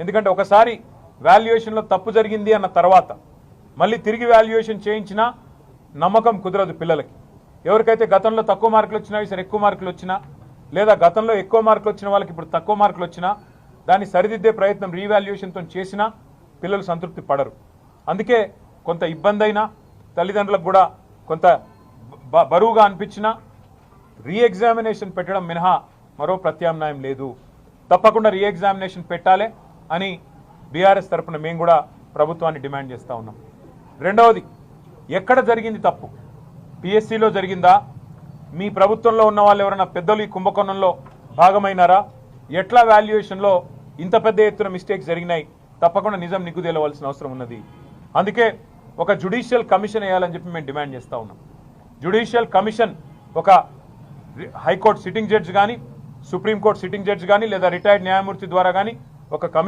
ఎందుకంటే ఒకసారి వాల్యుయేషన్లో తప్పు జరిగింది అన్న తర్వాత మళ్ళీ తిరిగి వాల్యుయేషన్ చేయించినా నమ్మకం కుదరదు పిల్లలకి. ఎవరికైతే గతంలో తక్కువ మార్కులు వచ్చినా ఈసారి ఎక్కువ మార్కులు వచ్చినా, లేదా గతంలో ఎక్కువ మార్కులు వచ్చిన వాళ్ళకి ఇప్పుడు తక్కువ మార్కులు వచ్చినా దాన్ని సరిదిద్దే ప్రయత్నం రీవాల్యుయేషన్తో చేసినా పిల్లలు సంతృప్తి పడరు. అందుకే కొంత ఇబ్బంది అయినా, తల్లిదండ్రులకు కూడా కొంత బరువుగా అనిపించినా రీఎగ్జామినేషన్ పెట్టడం మినహా మరో ప్రత్యామ్నాయం లేదు. తప్పకుండా రీఎగ్జామినేషన్ పెట్టాలి అని బీఆర్ఎస్ తరఫున మేము కూడా ప్రభుత్వాన్ని డిమాండ్ చేస్తూ ఉన్నాం. రెండవది, ఎక్కడ జరిగింది తప్పు? పిఎస్సిలో జరిగిందా? మీ ప్రభుత్వంలో ఉన్న వాళ్ళు ఎవరైనా పెద్దలు ఈ కుంభకోణంలో భాగమైనారా? ఎట్లా వాల్యుయేషన్లో ఇంత పెద్ద ఎత్తున మిస్టేక్స్ జరిగినాయి? తప్పకుండా నిజం నిగ్గుదేలవలసిన అవసరం ఉన్నది. అందుకే ఒక జ్యుడిషియల్ కమిషన్ వేయాలని చెప్పి మేము డిమాండ్ చేస్తూ ఉన్నాం. జ్యుడిషియల్ కమిషన్ ఒక హైకోర్టు సిట్టింగ్ జడ్జి కానీ, సుప్రీంకోర్టు సిట్టింగ్ జడ్జి కానీ, లేదా రిటైర్డ్ న్యాయమూర్తి ద్వారా కానీ ఒక కమిషన్